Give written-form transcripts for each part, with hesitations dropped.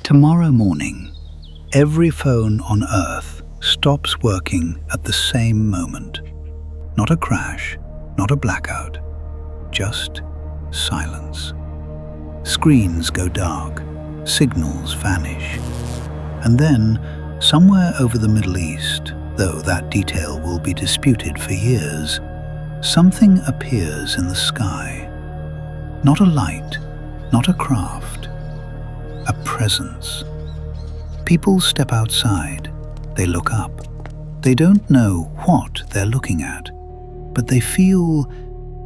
Tomorrow morning, every phone on Earth stops working at the same moment. Not a crash, not a blackout, just silence. Screens go dark, signals vanish. And then, somewhere over the Middle East, though that detail will be disputed for years, something appears in the sky. Not a light, not a craft, a presence. People step outside, they look up. They don't know what they're looking at, but they feel,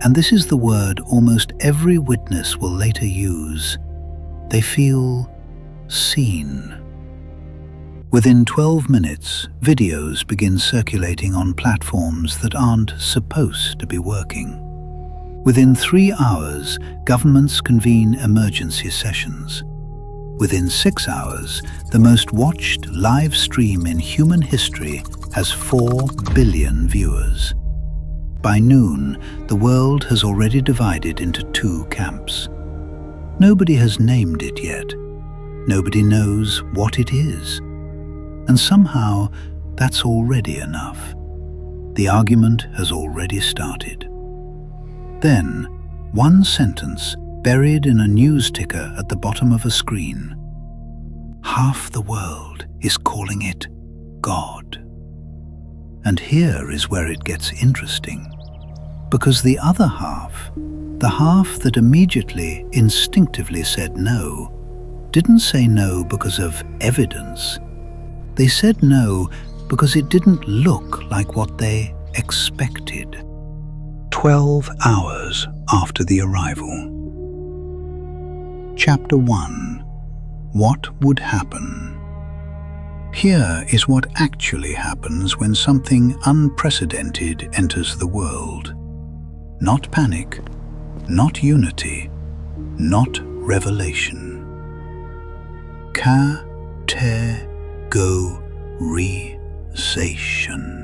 and this is the word almost every witness will later use, they feel seen. Within 12 minutes, videos begin circulating on platforms that aren't supposed to be working. Within 3 hours, governments convene emergency sessions. Within 6 hours, the most watched live stream in human history has 4 billion viewers. By noon, the world has already divided into 2 camps. Nobody has named it yet. Nobody knows what it is. And somehow, that's already enough. The argument has already started. Then, one sentence buried in a news ticker at the bottom of a screen. Half the world is calling it God. And here is where it gets interesting. Because the other half, the half that immediately, instinctively said no, didn't say no because of evidence. They said no because it didn't look like what they expected. 12 hours after the arrival. Chapter 1. What would happen? Here is what actually happens when something unprecedented enters the world. Not panic, not unity, not revelation. Categorization.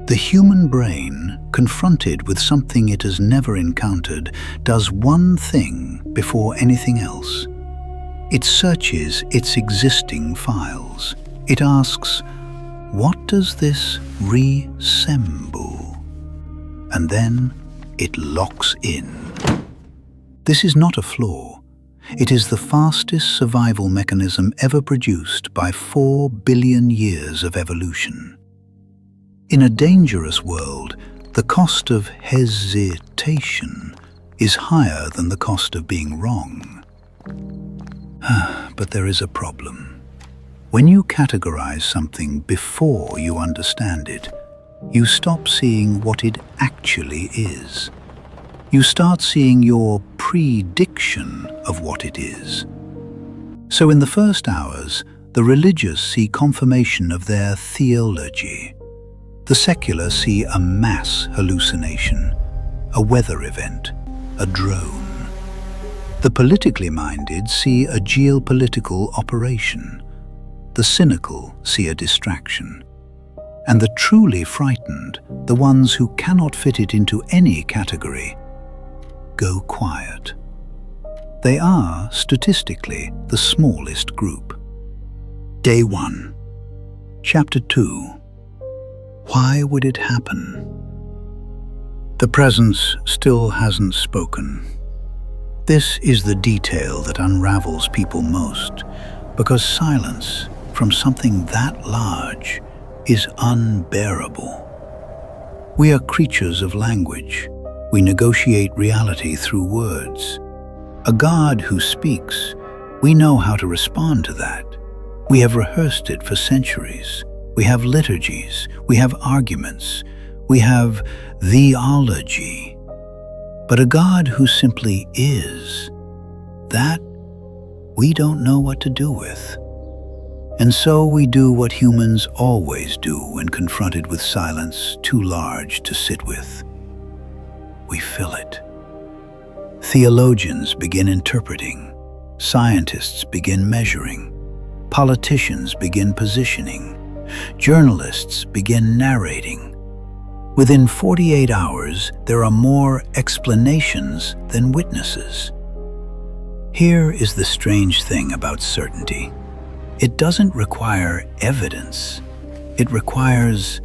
The human brain, confronted with something it has never encountered, does one thing before anything else. It searches its existing files. It asks, what does this resemble? And then it locks in. This is not a flaw. It is the fastest survival mechanism ever produced by 4 billion years of evolution. In a dangerous world, the cost of hesitation is higher than the cost of being wrong. But there is a problem. When you categorize something before you understand it, you stop seeing what it actually is. You start seeing your prediction of what it is. So in the first hours, the religious see confirmation of their theology. The secular see a mass hallucination, a weather event, a drone. The politically minded see a geopolitical operation. The cynical see a distraction. And the truly frightened, the ones who cannot fit it into any category, go quiet. They are, statistically, the smallest group. Day 1. Chapter 2. Why would it happen? The presence still hasn't spoken. This is the detail that unravels people most, because silence from something that large is unbearable. We are creatures of language. We negotiate reality through words. A God who speaks, we know how to respond to that. We have rehearsed it for centuries. We have liturgies, we have arguments, we have theology. But a God who simply is, that we don't know what to do with. And so we do what humans always do when confronted with silence too large to sit with. We fill it. Theologians begin interpreting, scientists begin measuring, politicians begin positioning, journalists begin narrating. Within 48 hours, there are more explanations than witnesses. Here is the strange thing about certainty. It doesn't require evidence. It requires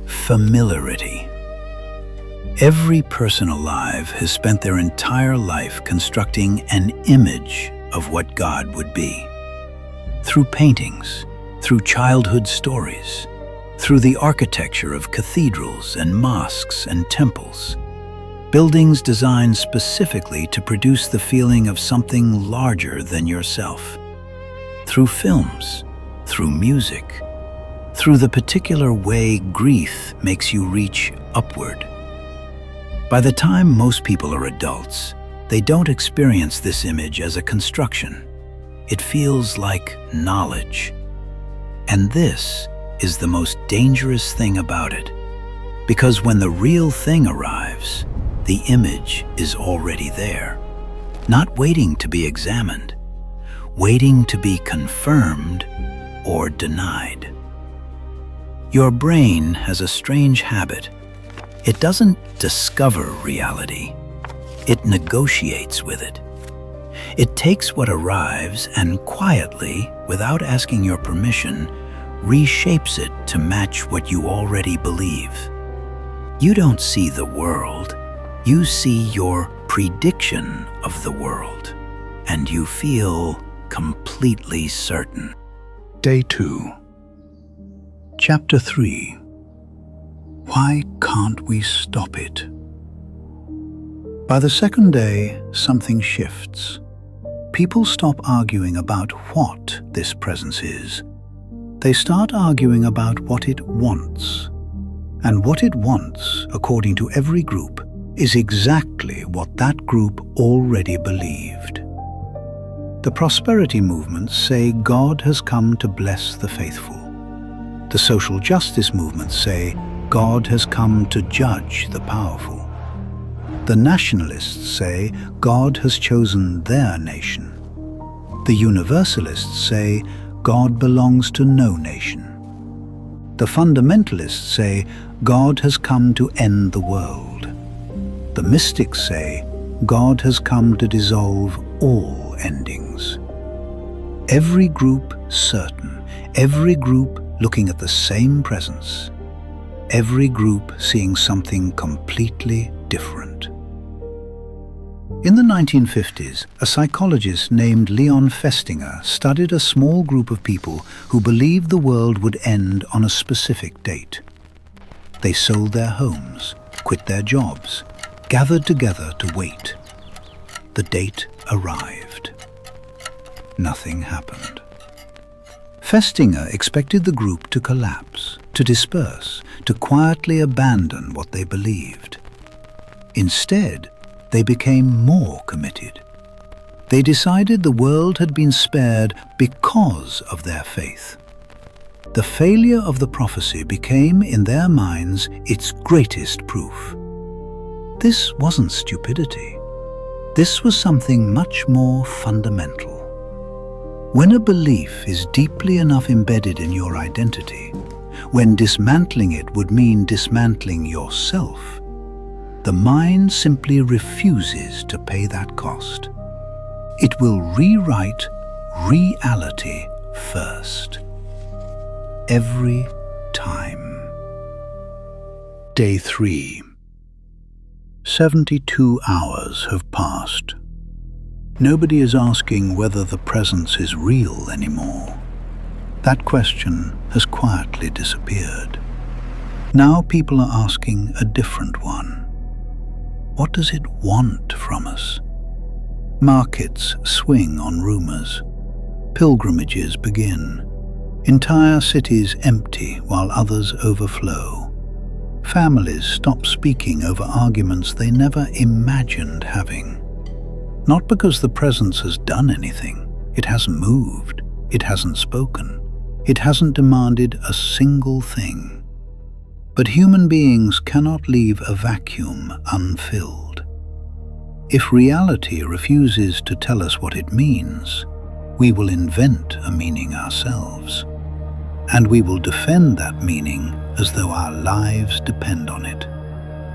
familiarity. Every person alive has spent their entire life constructing an image of what God would be. Through paintings, through childhood stories, through the architecture of cathedrals and mosques and temples, buildings designed specifically to produce the feeling of something larger than yourself. Through films, through music, through the particular way grief makes you reach upward. By the time most people are adults, they don't experience this image as a construction. It feels like knowledge. And this is the most dangerous thing about it, because when the real thing arrives, the image is already there, not waiting to be examined, waiting to be confirmed or denied. Your brain has a strange habit. It doesn't discover reality. It negotiates with it. It takes what arrives and quietly, without asking your permission, reshapes it to match what you already believe. You don't see the world. You see your prediction of the world, and you feel completely certain. Day 2. Chapter 3. Why can't we stop it? By the second day, something shifts. People stop arguing about what this presence is. They start arguing about what it wants. And what it wants, according to every group, is exactly what that group already believed. The prosperity movements say God has come to bless the faithful. The social justice movements say God has come to judge the powerful. The nationalists say God has chosen their nation. The universalists say God belongs to no nation. The fundamentalists say God has come to end the world. The mystics say God has come to dissolve all endings. Every group certain, every group looking at the same presence, every group seeing something completely different. In the 1950s, a psychologist named Leon Festinger studied a small group of people who believed the world would end on a specific date. They sold their homes, quit their jobs, gathered together to wait. The date arrived. Nothing happened. Festinger expected the group to collapse, to disperse, to quietly abandon what they believed. Instead, they became more committed. They decided the world had been spared because of their faith. The failure of the prophecy became, in their minds, its greatest proof. This wasn't stupidity. This was something much more fundamental. When a belief is deeply enough embedded in your identity, when dismantling it would mean dismantling yourself, the mind simply refuses to pay that cost. It will rewrite reality first. Every time. Day 3. 72 hours have passed. Nobody is asking whether the presence is real anymore. That question has quietly disappeared. Now people are asking a different one. What does it want from us? Markets swing on rumors. Pilgrimages begin. Entire cities empty while others overflow. Families stop speaking over arguments they never imagined having. Not because the presence has done anything. It hasn't moved. It hasn't spoken. It hasn't demanded a single thing. But human beings cannot leave a vacuum unfilled. If reality refuses to tell us what it means, we will invent a meaning ourselves. And we will defend that meaning as though our lives depend on it.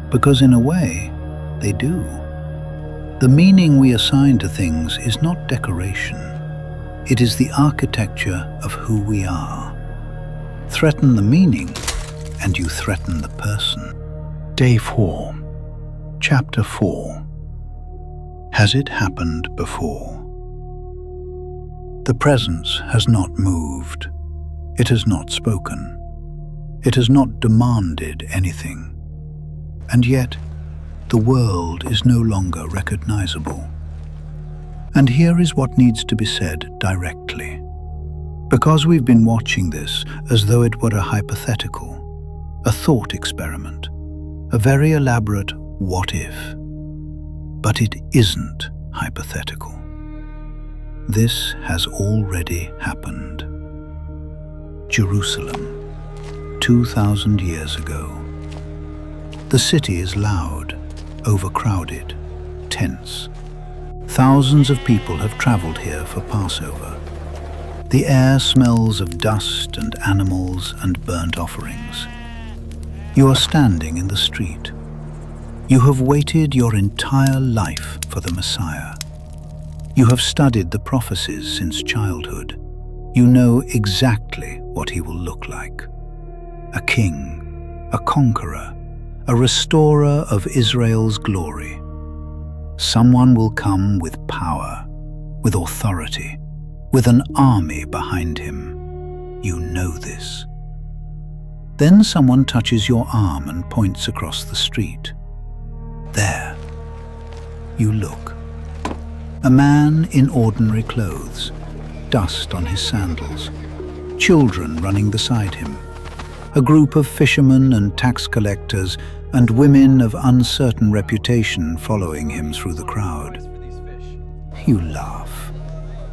Because in a way, they do. The meaning we assign to things is not decoration. It is the architecture of who we are. Threaten the meaning, and you threaten the person. Day 4, Chapter 4. Has it happened before? The presence has not moved. It has not spoken. It has not demanded anything. And yet, the world is no longer recognizable. And here is what needs to be said directly. Because we've been watching this as though it were a hypothetical, a thought experiment, a very elaborate what if. But it isn't hypothetical. This has already happened. Jerusalem, 2,000 years ago. The city is loud, overcrowded, tense. Thousands of people have traveled here for Passover. The air smells of dust and animals and burnt offerings. You are standing in the street. You have waited your entire life for the Messiah. You have studied the prophecies since childhood. You know exactly what he will look like. A king, a conqueror, a restorer of Israel's glory. Someone will come with power, with authority, with an army behind him. You know this. Then someone touches your arm and points across the street. There. You look. A man in ordinary clothes, dust on his sandals, children running beside him, a group of fishermen and tax collectors and women of uncertain reputation following him through the crowd. You laugh,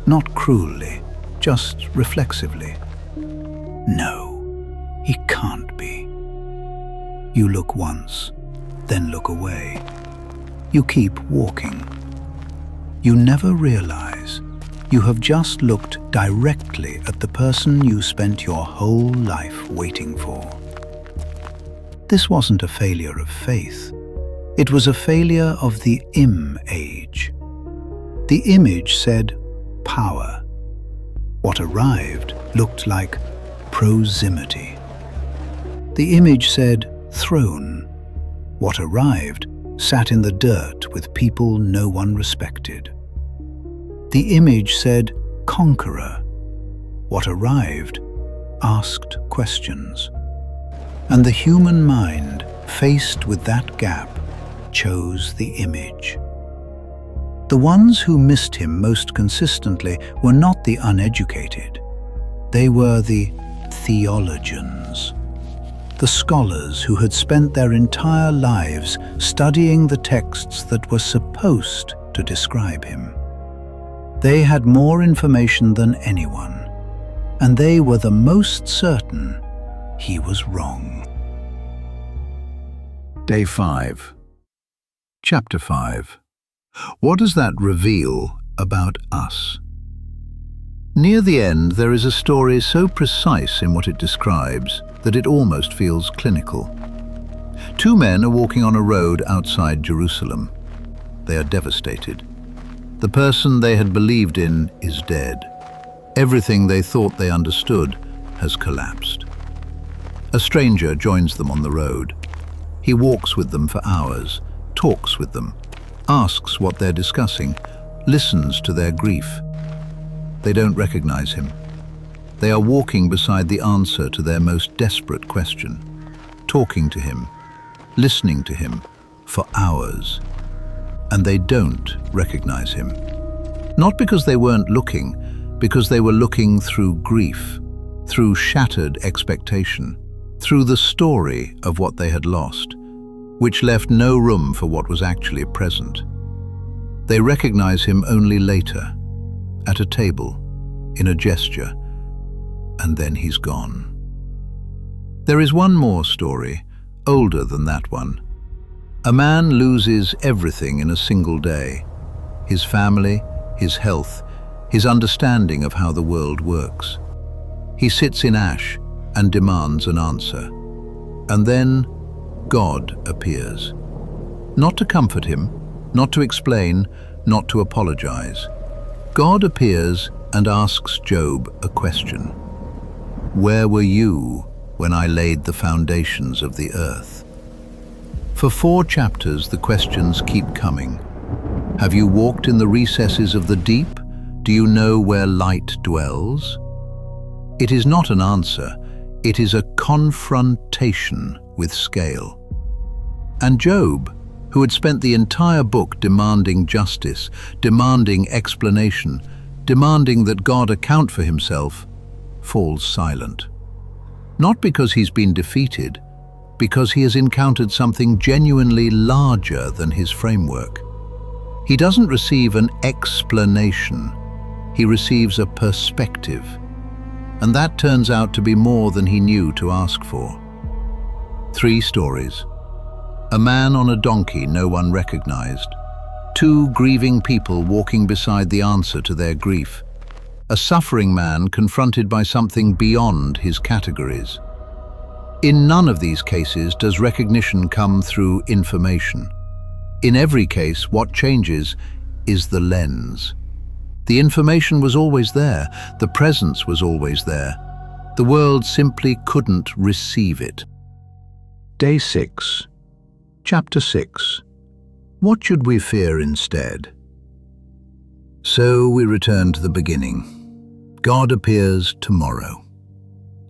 not cruelly, just reflexively. No, he can't be. You look once, then look away. You keep walking. You never realize you have just looked directly at the person you spent your whole life waiting for. This wasn't a failure of faith. It was a failure of the age. The image said power. What arrived looked like proximity. The image said throne. What arrived sat in the dirt with people no one respected. The image said conqueror. What arrived asked questions. And the human mind, faced with that gap, chose the image. The ones who missed him most consistently were not the uneducated. They were the theologians, the scholars who had spent their entire lives studying the texts that were supposed to describe him. They had more information than anyone, and they were the most certain he was wrong. Day 5, Chapter 5. What does that reveal about us? Near the end, there is a story so precise in what it describes that it almost feels clinical. Two men are walking on a road outside Jerusalem. They are devastated. The person they had believed in is dead. Everything they thought they understood has collapsed. A stranger joins them on the road. He walks with them for hours, talks with them, asks what they're discussing, listens to their grief. They don't recognize him. They are walking beside the answer to their most desperate question, talking to him, listening to him for hours. And they don't recognize him. Not because they weren't looking, because they were looking through grief, through shattered expectation, through the story of what they had lost, which left no room for what was actually present. They recognize him only later, at a table, in a gesture, and then he's gone. There is one more story, older than that one. A man loses everything in a single day: his family, his health, his understanding of how the world works. He sits in ash and demands an answer. And then God appears. Not to comfort him, not to explain, not to apologize. God appears and asks Job a question. Where were you when I laid the foundations of the earth? For 4 chapters, the questions keep coming. Have you walked in the recesses of the deep? Do you know where light dwells? It is not an answer, it is a confrontation with scale. And Job, who had spent the entire book demanding justice, demanding explanation, demanding that God account for himself, falls silent. Not because he's been defeated, because he has encountered something genuinely larger than his framework. He doesn't receive an explanation, he receives a perspective. And that turns out to be more than he knew to ask for. 3 stories. A man on a donkey no one recognized. 2 grieving people walking beside the answer to their grief. A suffering man confronted by something beyond his categories. In none of these cases does recognition come through information. In every case, what changes is the lens. The information was always there, the presence was always there. The world simply couldn't receive it. Day 6. Chapter 6. What should we fear instead? So we return to the beginning. God appears tomorrow.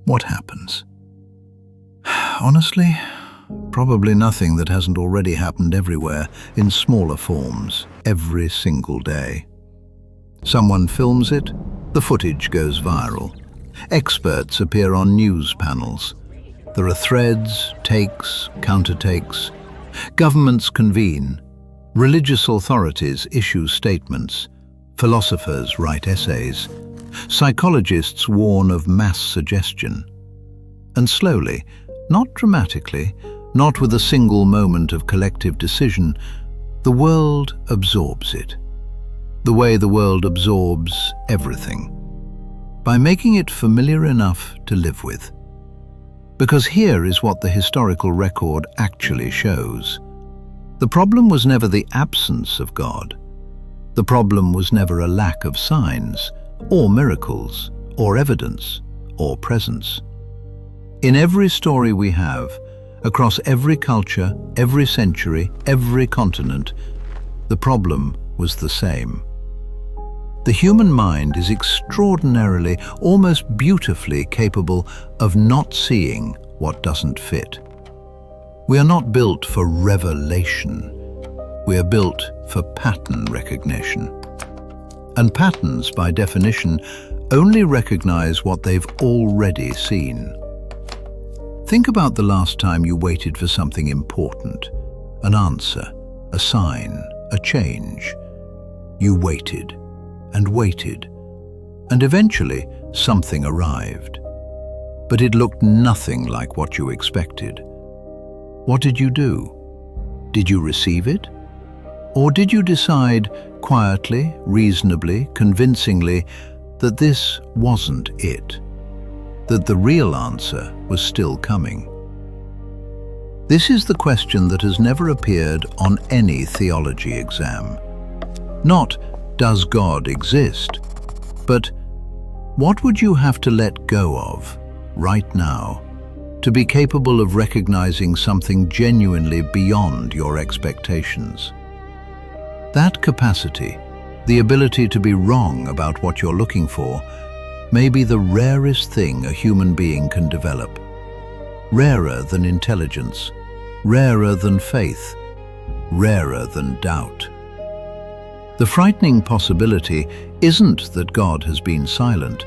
What happens? Honestly, probably nothing that hasn't already happened everywhere, in smaller forms, every single day. Someone films it, the footage goes viral. Experts appear on news panels. There are threads, takes, counter-takes. Governments convene. Religious authorities issue statements. Philosophers write essays. Psychologists warn of mass suggestion. And slowly, not dramatically, not with a single moment of collective decision, the world absorbs it. The way the world absorbs everything. By making it familiar enough to live with. Because here is what the historical record actually shows. The problem was never the absence of God. The problem was never a lack of signs, or miracles, or evidence, or presence. In every story we have, across every culture, every century, every continent, the problem was the same. The human mind is extraordinarily, almost beautifully capable of not seeing what doesn't fit. We are not built for revelation. We are built for pattern recognition. And patterns, by definition, only recognize what they've already seen. Think about the last time you waited for something important, an answer, a sign, a change. You waited and waited, and eventually something arrived. But it looked nothing like what you expected. What did you do? Did you receive it? Or did you decide, quietly, reasonably, convincingly, that this wasn't it? That the real answer was still coming? This is the question that has never appeared on any theology exam. Not, does God exist? But, what would you have to let go of, right now, to be capable of recognizing something genuinely beyond your expectations? That capacity, the ability to be wrong about what you're looking for, may be the rarest thing a human being can develop. Rarer than intelligence, rarer than faith, rarer than doubt. The frightening possibility isn't that God has been silent,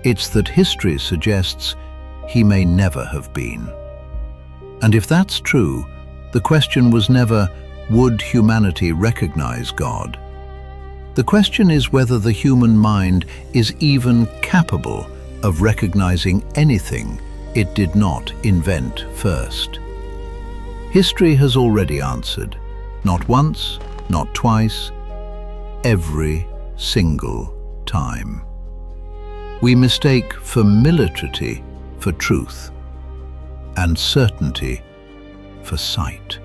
it's that history suggests he may never have been. And if that's true, the question was never, would humanity recognize God? The question is whether the human mind is even capable of recognizing anything it did not invent first. History has already answered, not once, not twice, every single time. We mistake familiarity for truth, and certainty for sight.